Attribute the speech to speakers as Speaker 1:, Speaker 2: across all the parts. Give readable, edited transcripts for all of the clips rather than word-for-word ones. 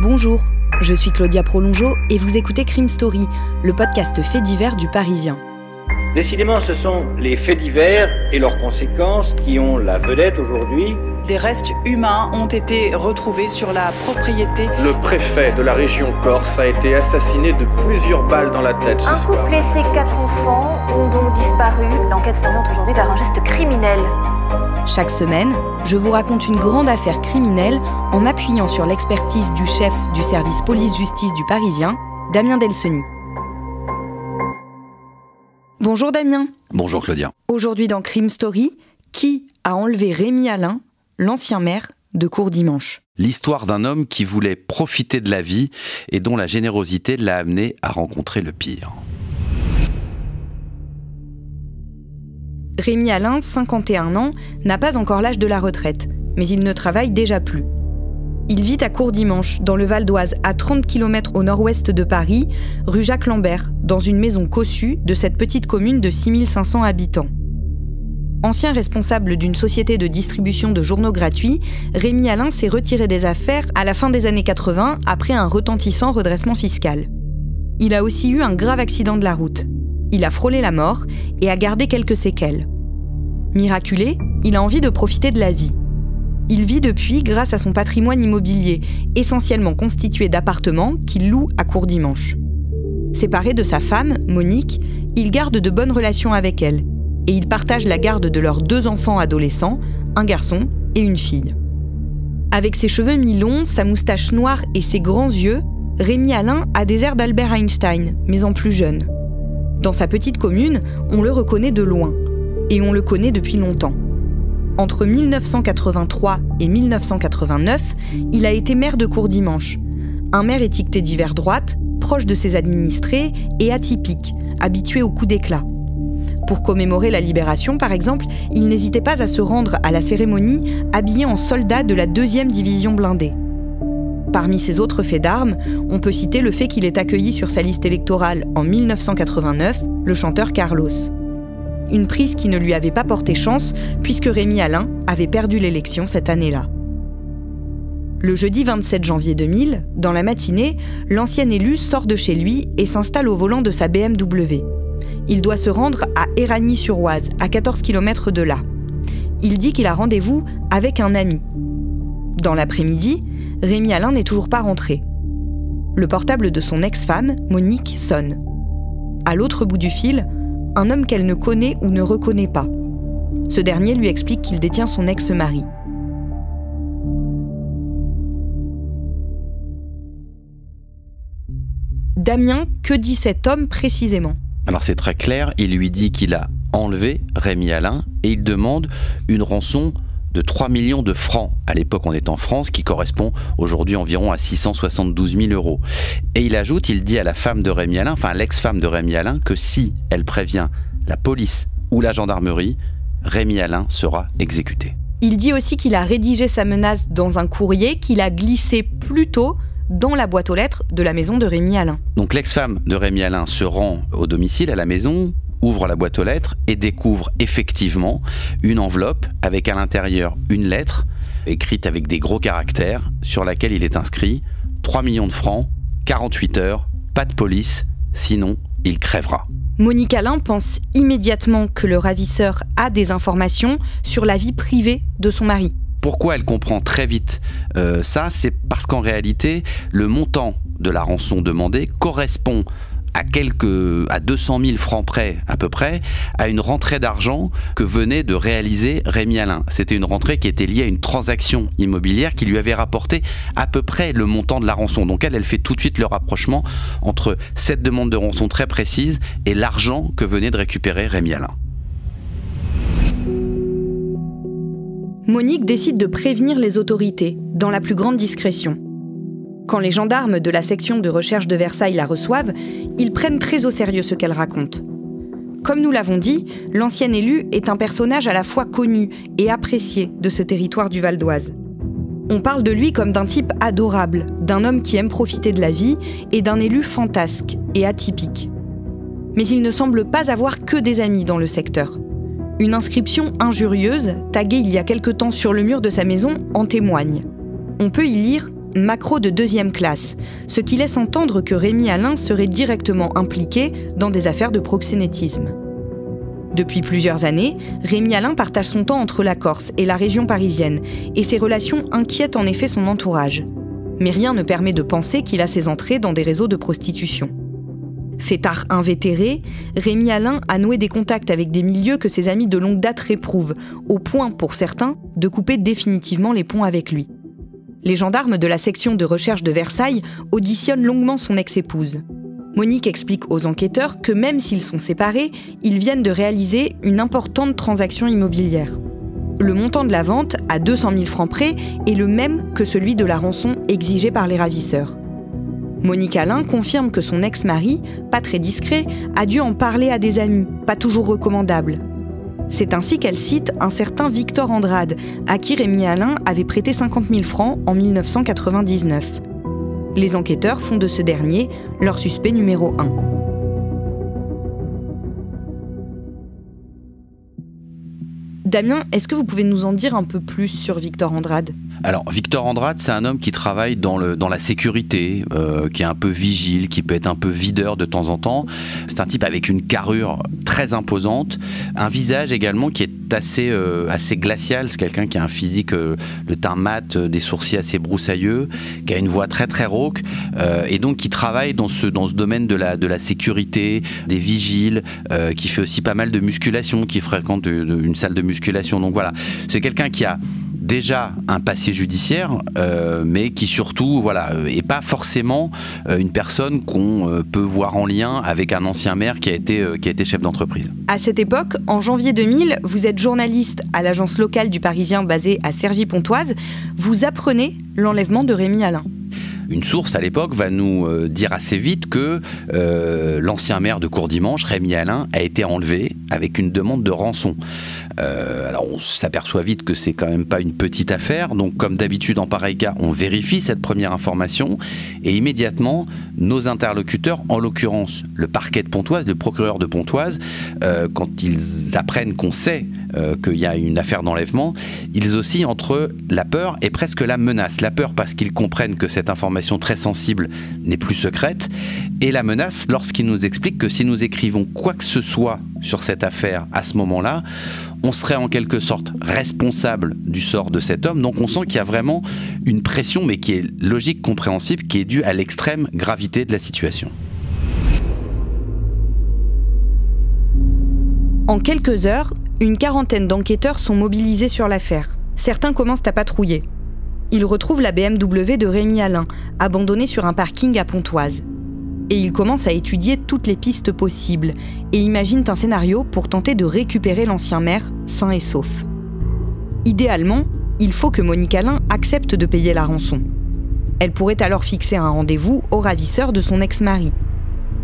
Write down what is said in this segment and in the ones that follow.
Speaker 1: Bonjour, je suis Claudia Prolongeau et vous écoutez Crime Story, le podcast fait divers du Parisien.
Speaker 2: Décidément, ce sont les faits divers et leurs conséquences qui ont la vedette aujourd'hui.
Speaker 3: Des restes humains ont été retrouvés sur la propriété.
Speaker 4: Le préfet de la région Corse a été assassiné de plusieurs balles dans la tête ce soir.
Speaker 5: Un couple et ses 4 enfants ont donc disparu. L'enquête s'oriente aujourd'hui vers un geste criminel.
Speaker 1: Chaque semaine, je vous raconte une grande affaire criminelle en m'appuyant sur l'expertise du chef du service police-justice du Parisien, Damien Delseny. Bonjour Damien.
Speaker 6: Bonjour Claudia.
Speaker 1: Aujourd'hui dans Crime Story, qui a enlevé Rémi Alain, l'ancien maire de Courdimanche?
Speaker 6: L'histoire d'un homme qui voulait profiter de la vie et dont la générosité l'a amené à rencontrer le pire.
Speaker 1: Rémi Alain, 51 ans, n'a pas encore l'âge de la retraite, mais il ne travaille déjà plus. Il vit à Courdimanche, dans le Val d'Oise, à 30 km au nord-ouest de Paris, rue Jacques Lambert, dans une maison cossue de cette petite commune de 6500 habitants. Ancien responsable d'une société de distribution de journaux gratuits, Rémi Alain s'est retiré des affaires à la fin des années 80 après un retentissant redressement fiscal. Il a aussi eu un grave accident de la route. Il a frôlé la mort et a gardé quelques séquelles. Miraculé, il a envie de profiter de la vie. Il vit depuis grâce à son patrimoine immobilier, essentiellement constitué d'appartements qu'il loue à Courdimanche. Séparé de sa femme, Monique, il garde de bonnes relations avec elle et il partage la garde de leurs 2 enfants adolescents, un garçon et une fille. Avec ses cheveux mi-longs, sa moustache noire et ses grands yeux, Rémi Alain a des airs d'Albert Einstein, mais en plus jeune. Dans sa petite commune, on le reconnaît de loin, et on le connaît depuis longtemps. Entre 1983 et 1989, il a été maire de Courdimanche. Un maire étiqueté d'hiver droite, proche de ses administrés et atypique, habitué aux coups d'éclat. Pour commémorer la libération, par exemple, il n'hésitait pas à se rendre à la cérémonie habillé en soldat de la 2e division blindée. Parmi ses autres faits d'armes, on peut citer le fait qu'il ait accueilli sur sa liste électorale en 1989 le chanteur Carlos. Une prise qui ne lui avait pas porté chance puisque Rémi Alain avait perdu l'élection cette année-là. Le jeudi 27 janvier 2000, dans la matinée, l'ancien élu sort de chez lui et s'installe au volant de sa BMW. Il doit se rendre à Éragny-sur-Oise, à 14 km de là. Il dit qu'il a rendez-vous avec un ami. Dans l'après-midi, Rémi Alain n'est toujours pas rentré. Le portable de son ex-femme, Monique, sonne. À l'autre bout du fil, un homme qu'elle ne connaît ou ne reconnaît pas. Ce dernier lui explique qu'il détient son ex-mari. Damien, que dit cet homme précisément ?
Speaker 6: Alors c'est très clair, il lui dit qu'il a enlevé Rémi Alain et il demande une rançon de 3 millions de francs. À l'époque, on est en France, qui correspond aujourd'hui environ à 672 000 euros. Et il ajoute, il dit à la femme de Rémi Alain, enfin à l'ex-femme de Rémi Alain, que si elle prévient la police ou la gendarmerie, Rémi Alain sera exécuté.
Speaker 1: Il dit aussi qu'il a rédigé sa menace dans un courrier qu'il a glissé plus tôt dans la boîte aux lettres de la maison de Rémi Alain.
Speaker 6: Donc l'ex-femme de Rémi Alain se rend au domicile, à la maison, ouvre la boîte aux lettres et découvre effectivement une enveloppe avec à l'intérieur une lettre écrite avec des gros caractères sur laquelle il est inscrit 3 millions de francs, 48 heures, pas de police, sinon il crèvera.
Speaker 1: Monique Alain pense immédiatement que le ravisseur a des informations sur la vie privée de son mari.
Speaker 6: Pourquoi elle comprend très vite ça ? C'est parce qu'en réalité, le montant de la rançon demandée correspond à 200 000 francs près, à peu près, à une rentrée d'argent que venait de réaliser Rémi Alain. C'était une rentrée qui était liée à une transaction immobilière qui lui avait rapporté à peu près le montant de la rançon. Donc elle fait tout de suite le rapprochement entre cette demande de rançon très précise et l'argent que venait de récupérer Rémi Alain.
Speaker 1: Monique décide de prévenir les autorités, dans la plus grande discrétion. Quand les gendarmes de la section de recherche de Versailles la reçoivent, ils prennent très au sérieux ce qu'elle raconte. Comme nous l'avons dit, l'ancien élu est un personnage à la fois connu et apprécié de ce territoire du Val d'Oise. On parle de lui comme d'un type adorable, d'un homme qui aime profiter de la vie et d'un élu fantasque et atypique. Mais il ne semble pas avoir que des amis dans le secteur. Une inscription injurieuse, taguée il y a quelque temps sur le mur de sa maison, en témoigne. On peut y lire macro de 2e classe, ce qui laisse entendre que Rémi Alain serait directement impliqué dans des affaires de proxénétisme. Depuis plusieurs années, Rémi Alain partage son temps entre la Corse et la région parisienne, et ses relations inquiètent en effet son entourage. Mais rien ne permet de penser qu'il a ses entrées dans des réseaux de prostitution. Fêtard invétéré, Rémi Alain a noué des contacts avec des milieux que ses amis de longue date réprouvent, au point, pour certains, de couper définitivement les ponts avec lui. Les gendarmes de la section de recherche de Versailles auditionnent longuement son ex-épouse. Monique explique aux enquêteurs que même s'ils sont séparés, ils viennent de réaliser une importante transaction immobilière. Le montant de la vente, à 200 000 francs près, est le même que celui de la rançon exigée par les ravisseurs. Monique Alain confirme que son ex-mari, pas très discret, a dû en parler à des amis, pas toujours recommandables. C'est ainsi qu'elle cite un certain Victor Andrade, à qui Rémi Alain avait prêté 50 000 francs en 1999. Les enquêteurs font de ce dernier leur suspect numéro 1. Damien, est-ce que vous pouvez nous en dire un peu plus sur Victor Andrade ?
Speaker 6: Alors, Victor Andrade, c'est un homme qui travaille dans la sécurité, qui est un peu vigile, qui peut être un peu videur de temps en temps. C'est un type avec une carrure très imposante, un visage également qui est assez glacial. C'est quelqu'un qui a un physique, le teint mat, des sourcils assez broussailleux, qui a une voix très très rauque, et donc qui travaille dans ce domaine de la sécurité, des vigiles, qui fait aussi pas mal de musculation, qui fréquente une salle de musculation. Donc voilà, c'est quelqu'un qui a déjà un passé judiciaire, mais qui surtout est pas forcément une personne qu'on peut voir en lien avec un ancien maire qui a été chef d'entreprise.
Speaker 1: À cette époque, en janvier 2000, vous êtes journaliste à l'agence locale du Parisien basée à Cergy-Pontoise. Vous apprenez l'enlèvement de Rémi Alain.
Speaker 6: Une source à l'époque va nous dire assez vite que l'ancien maire de Courdimanche, Rémi Alain, a été enlevé avec une demande de rançon. Alors on s'aperçoit vite que c'est quand même pas une petite affaire, donc comme d'habitude en pareil cas, on vérifie cette première information et immédiatement nos interlocuteurs, en l'occurrence le parquet de Pontoise, le procureur de Pontoise, quand ils apprennent qu'on sait qu'il y a une affaire d'enlèvement, ils oscillent entre la peur et presque la menace. La peur parce qu'ils comprennent que cette information très sensible n'est plus secrète, et la menace lorsqu'ils nous expliquent que si nous écrivons quoi que ce soit sur cette affaire à ce moment-là, on serait en quelque sorte responsable du sort de cet homme. Donc on sent qu'il y a vraiment une pression, mais qui est logique, compréhensible, qui est due à l'extrême gravité de la situation.
Speaker 1: En quelques heures, une quarantaine d'enquêteurs sont mobilisés sur l'affaire. Certains commencent à patrouiller. Ils retrouvent la BMW de Rémi Alain, abandonnée sur un parking à Pontoise. Et ils commencent à étudier toutes les pistes possibles et imaginent un scénario pour tenter de récupérer l'ancien maire sain et sauf. Idéalement, il faut que Monique Alain accepte de payer la rançon. Elle pourrait alors fixer un rendez-vous au ravisseur de son ex-mari.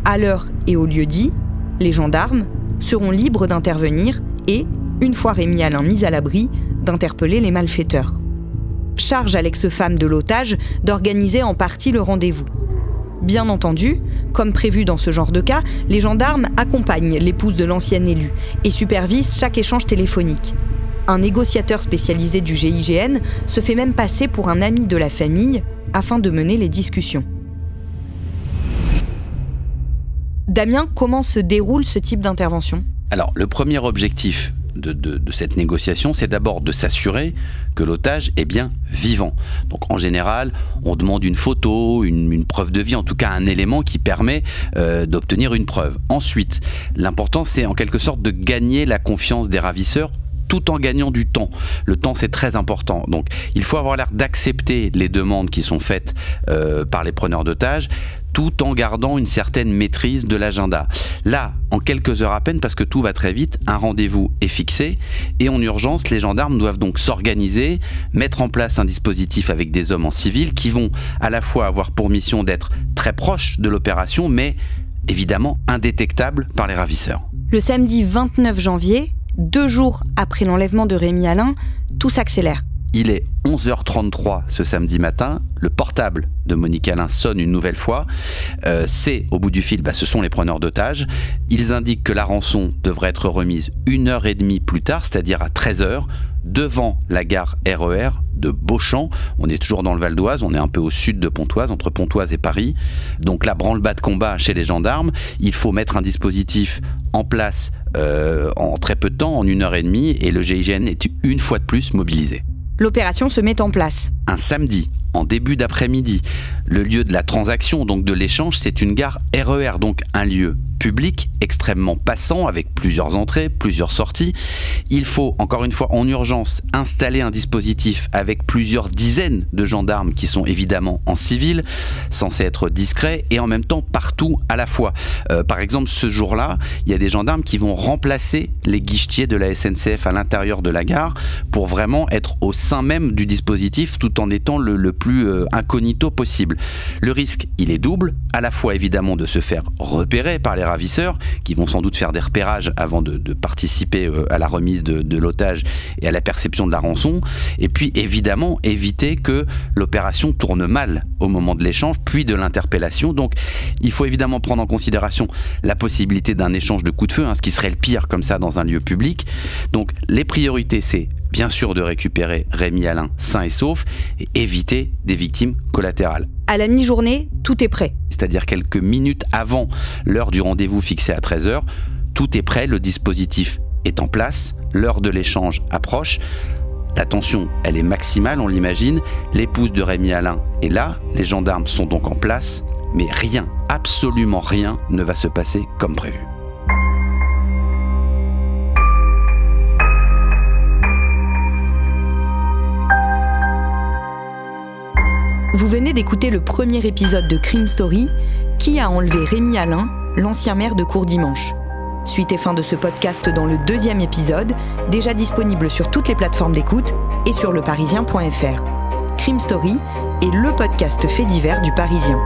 Speaker 1: À l'heure et au lieu dit, les gendarmes seront libres d'intervenir et, une fois Rémi Alain mis à l'abri, d'interpeller les malfaiteurs. Charge à l'ex-femme de l'otage d'organiser en partie le rendez-vous. Bien entendu, comme prévu dans ce genre de cas, les gendarmes accompagnent l'épouse de l'ancien élu et supervisent chaque échange téléphonique. Un négociateur spécialisé du GIGN se fait même passer pour un ami de la famille afin de mener les discussions. Damien, comment se déroule ce type d'intervention ?
Speaker 6: Alors, le premier objectif de cette négociation, c'est d'abord de s'assurer que l'otage est bien vivant. Donc en général, on demande une photo, une preuve de vie, en tout cas un élément qui permet d'obtenir une preuve. Ensuite, l'important, c'est en quelque sorte de gagner la confiance des ravisseurs tout en gagnant du temps. Le temps, c'est très important. Donc, il faut avoir l'air d'accepter les demandes qui sont faites par les preneurs d'otages, tout en gardant une certaine maîtrise de l'agenda. Là, en quelques heures à peine, parce que tout va très vite, un rendez-vous est fixé et en urgence, les gendarmes doivent donc s'organiser, mettre en place un dispositif avec des hommes en civil qui vont à la fois avoir pour mission d'être très proches de l'opération, mais évidemment indétectables par les ravisseurs.
Speaker 1: Le samedi 29 janvier, 2 jours après l'enlèvement de Rémi Alain, tout s'accélère.
Speaker 6: Il est 11h33 ce samedi matin, le portable de Monique Alain sonne une nouvelle fois. C'est, au bout du fil, ce sont les preneurs d'otages. Ils indiquent que la rançon devrait être remise 1h30 plus tard, c'est-à-dire à 13h. devant la gare RER de Beauchamp. On est toujours dans le Val d'Oise, on est un peu au sud de Pontoise, entre Pontoise et Paris. Donc là, branle-bas de combat chez les gendarmes. Il faut mettre un dispositif en place en très peu de temps, en 1h30, et le GIGN est une fois de plus mobilisé.
Speaker 1: L'opération se met en place.
Speaker 6: Un samedi, en début d'après-midi, le lieu de la transaction, donc de l'échange, c'est une gare RER, donc un lieu public, extrêmement passant, avec plusieurs entrées, plusieurs sorties. Il faut, encore une fois, en urgence, installer un dispositif avec plusieurs dizaines de gendarmes qui sont évidemment en civil, censés être discrets, et en même temps partout à la fois. Par exemple, ce jour-là, il y a des gendarmes qui vont remplacer les guichetiers de la SNCF à l'intérieur de la gare pour vraiment être au sein même du dispositif tout en étant le plus incognito possible. Le risque, il est double, à la fois évidemment de se faire repérer par les ravisseurs qui vont sans doute faire des repérages avant de participer à la remise de l'otage et à la perception de la rançon, et puis évidemment éviter que l'opération tourne mal au moment de l'échange puis de l'interpellation. Donc il faut évidemment prendre en considération la possibilité d'un échange de coups de feu, ce qui serait le pire comme ça dans un lieu public. Donc les priorités, c'est bien sûr de récupérer Rémi Alain sain et sauf et éviter des victimes collatérales.
Speaker 1: À la mi-journée, tout est prêt.
Speaker 6: C'est-à-dire quelques minutes avant l'heure du rendez-vous fixé à 13h, tout est prêt, le dispositif est en place, l'heure de l'échange approche, la tension, elle est maximale, on l'imagine, l'épouse de Rémi Alain est là, les gendarmes sont donc en place, mais rien, absolument rien ne va se passer comme prévu.
Speaker 1: Vous venez d'écouter le premier épisode de Crime Story, Qui a enlevé Rémi Alain, l'ancien maire de Courdimanche. Suite et fin de ce podcast dans le deuxième épisode, déjà disponible sur toutes les plateformes d'écoute et sur leparisien.fr. Crime Story est le podcast fait divers du Parisien.